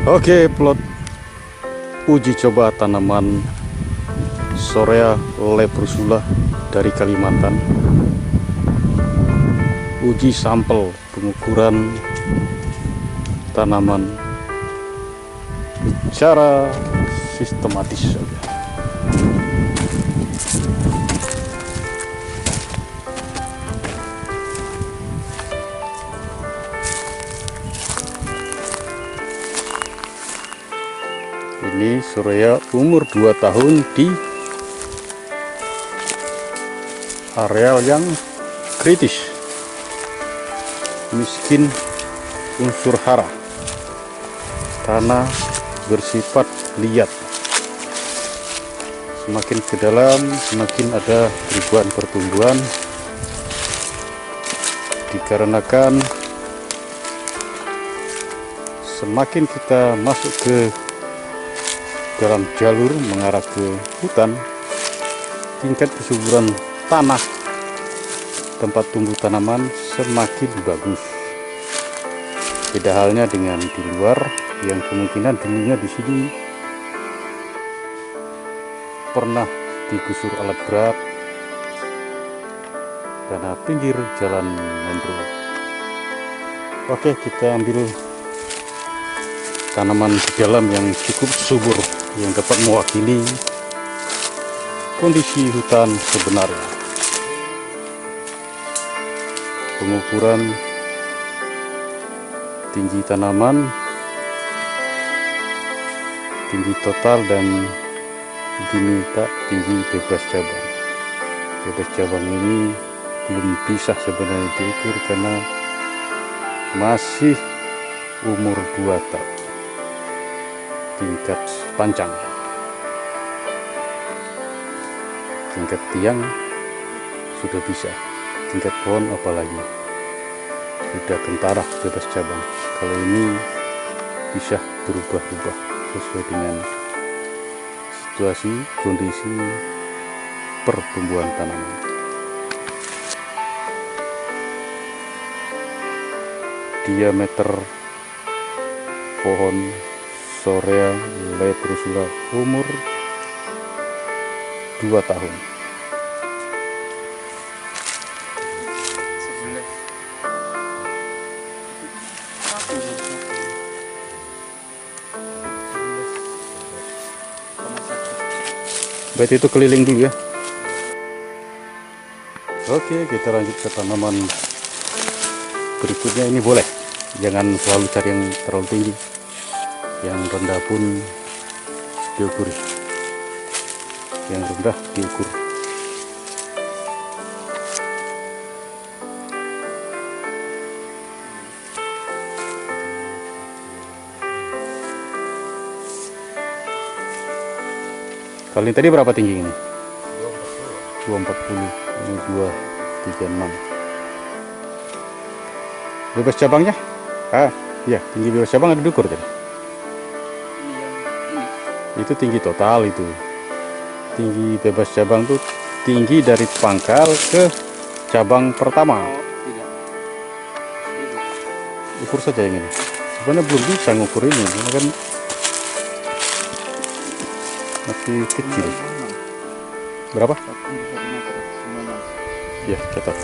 Oke, plot uji coba tanaman Sorea lebrosula dari Kalimantan. Uji sampel pengukuran tanaman secara sistematis. Ini Sorea umur 2 tahun di areal yang kritis, miskin unsur hara, tanah bersifat liat. Semakin ke dalam semakin ada ribuan pertumbuhan, dikarenakan semakin kita masuk ke dalam jalur mengarah ke hutan, tingkat kesuburan tanah tempat tumbuh tanaman semakin bagus. Beda halnya dengan di luar yang kemungkinan dulunya di sini pernah digusur alat berat karena pinggir jalan Mendro. Oke, kita ambil tanaman di dalam yang cukup subur yang dapat mewakili kondisi hutan sebenarnya. Pengukuran tinggi tanaman, tinggi total, dan diminta tinggi bebas cabang. Bebas cabang ini belum bisa sebenarnya diukur karena masih umur 2 tahun. Tingkat panjang, tingkat tiang sudah bisa, tingkat pohon apalagi sudah kentara bebas cabang. Kalau ini bisa berubah-ubah sesuai dengan situasi kondisi pertumbuhan tanaman. Diameter pohon Sorea lebrosula umur 2 tahun. Berarti itu keliling dulu ya. Oke, kita lanjut ke tanaman berikutnya. Ini boleh, jangan selalu cari yang terlalu tinggi, yang rendah pun diukur, yang rendah diukur. Kalau ini tadi berapa tinggi ini? 240. Ini 236. Bebas cabangnya? Iya, tinggi bebas cabang ada diukur tadi. Itu tinggi total itu. Tinggi bebas cabang itu tinggi dari pangkal ke cabang pertama. Ukur saja yang ini. Sebenarnya belum bisa ngukur ini, karena kan masih kecil. Berapa? Ya, catat.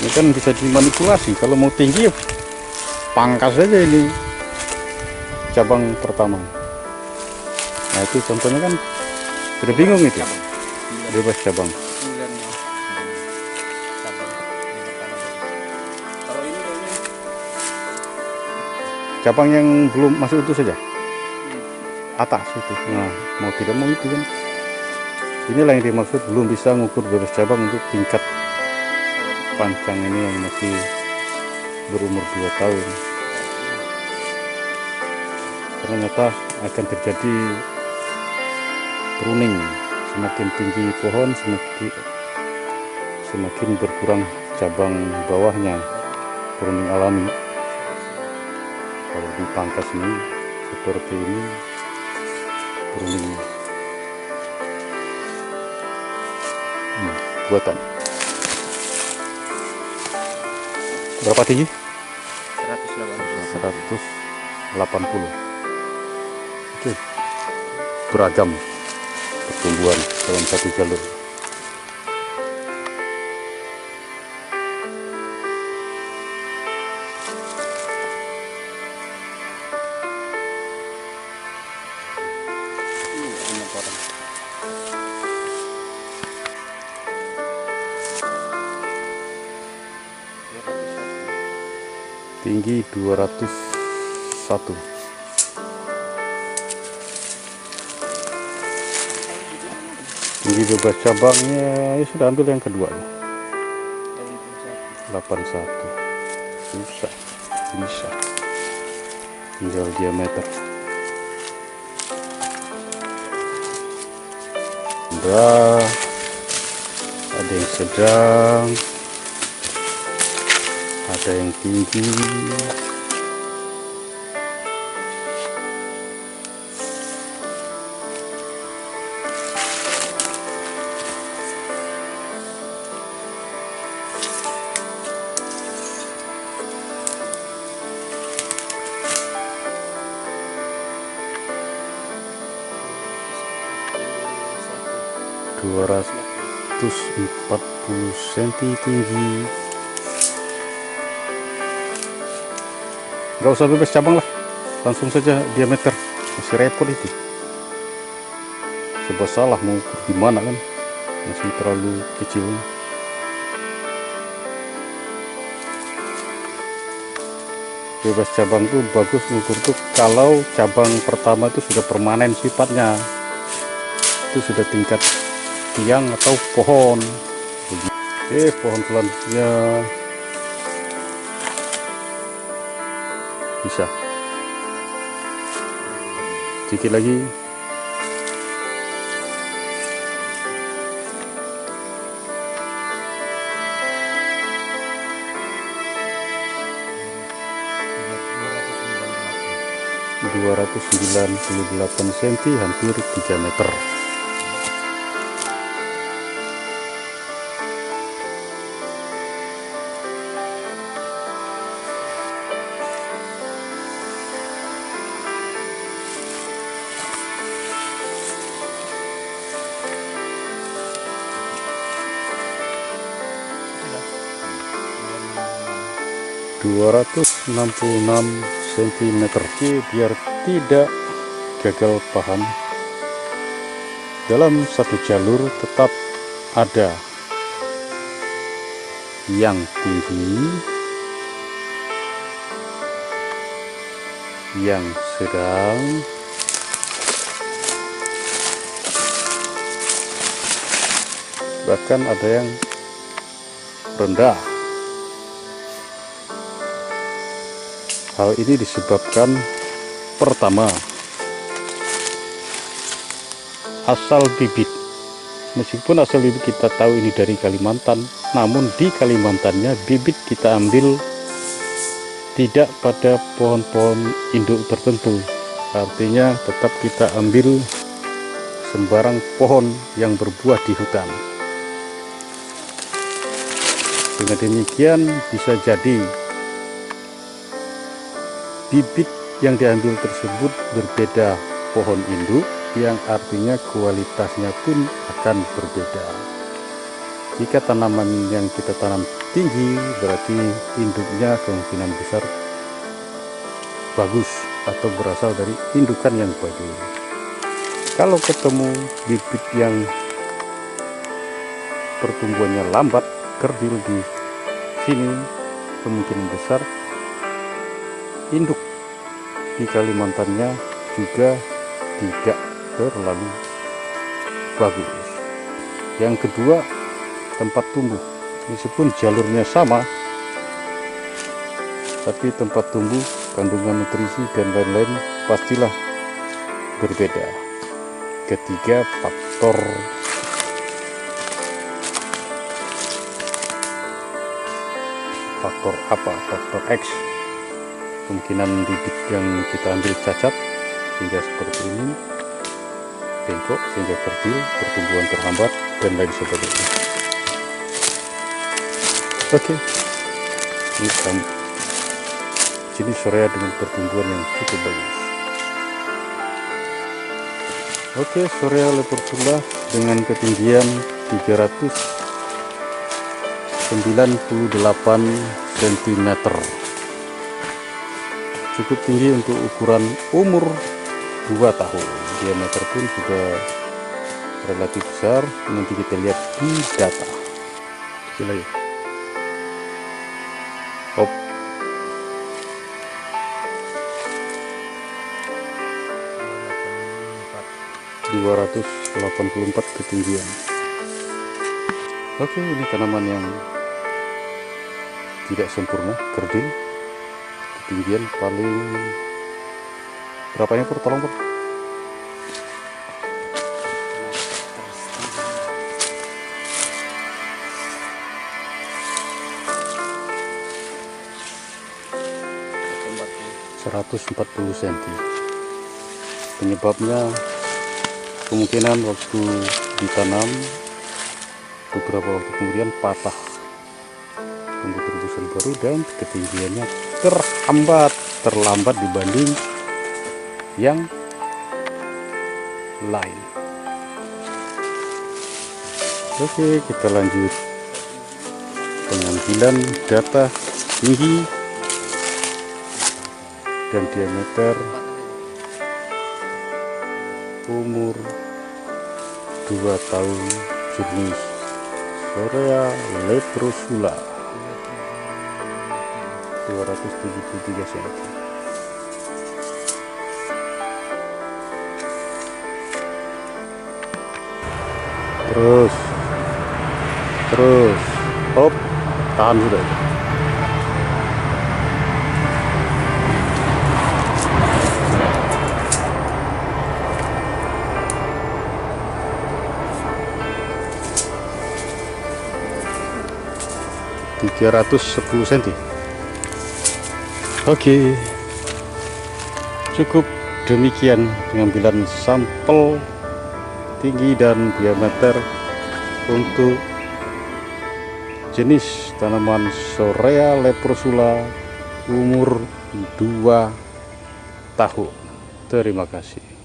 Ini kan bisa dimanipulasi. Kalau mau tinggi, pangkas saja ini cabang pertama. Nah, itu contohnya kan sudah bingung itu. Bebas cabang. Cabang yang belum masuk itu saja. Atas itu. Nah, mau tidak mau itu kan. Inilah yang dimaksud belum bisa mengukur bebas cabang untuk tingkat panjang ini yang masih berumur 2 tahun. Karena nyata akan terjadi pruning. Semakin tinggi pohon semakin berkurang cabang bawahnya, pruning alami. Kalau dipangkas ini seperti ini pruningnya buatan. Berapa tinggi? 100 180. Oke, beragam pertumbuhan dalam satu jalur. Tinggi 201. Tinggi bebas cabangnya ya sudah ambil yang kedua ya. 81. Susah, bisa. Tinggal diameter. Rendah, ada yang sedang, ada yang tinggi. cm tinggi. Nggak usah bebas cabang lah, langsung saja diameter, masih repot itu. Coba salah mau ukur gimana kan, masih terlalu kecil. Bebas cabang tuh bagus ngukur tuh kalau cabang pertama itu sudah permanen sifatnya, itu sudah tingkat tiang atau pohon. Pohon selanjutnya bisa sedikit lagi. cm, hampir 3 meter. cm. Oke, biar tidak gagal paham, dalam satu jalur tetap ada yang tinggi, yang sedang, bahkan ada yang rendah. Hal ini disebabkan pertama, asal bibit. Meskipun asal bibit kita tahu ini dari Kalimantan, namun di Kalimantannya bibit kita ambil tidak pada pohon-pohon induk tertentu. Artinya tetap kita ambil sembarang pohon yang berbuah di hutan. Dengan demikian bisa jadi bibit yang diambil tersebut berbeda pohon induk, yang artinya kualitasnya pun akan berbeda. Jika tanaman yang kita tanam tinggi, berarti induknya kemungkinan besar bagus atau berasal dari indukan yang bagus. Kalau ketemu bibit yang pertumbuhannya lambat, kerdil di sini, kemungkinan besar induk di Kalimantannya juga tidak terlalu bagus. Yang kedua, tempat tumbuh. Meskipun jalurnya sama, tapi tempat tumbuh, kandungan nutrisi dan lain-lain pastilah berbeda. Ketiga, faktor apa? Faktor X. Kemungkinan bibit yang kita ambil cacat sehingga seperti ini, bengkok sehingga kerdil, pertumbuhan terhambat, dan lain sebagainya. Oke, ini jenis Sorea dengan pertumbuhan yang cukup bagus. Oke, Sorea Lepersula dengan ketinggian 398 cm, cukup tinggi untuk ukuran umur 2 tahun. Diameter pun sudah relatif besar. Nanti kita lihat di data. Gila ya. Hop. ...284 ketinggian. Oke, ini tanaman yang tidak sempurna, kerdil. Ketinggian paling berapanya Pur? Tolong Pur. ...140 cm. Penyebabnya kemungkinan waktu ditanam beberapa waktu kemudian patah, tumbuh terobosan baru, dan ketinggiannya terlambat dibanding yang lain. Oke, kita lanjut pengambilan data tinggi dan diameter umur 2 tahun jenis Sorea Lepersula 273 cm. Terus hop, tahan sudah. cm. Oke, cukup demikian pengambilan sampel tinggi dan diameter untuk jenis tanaman Sorea Lepersula umur 2 tahun. Terima kasih.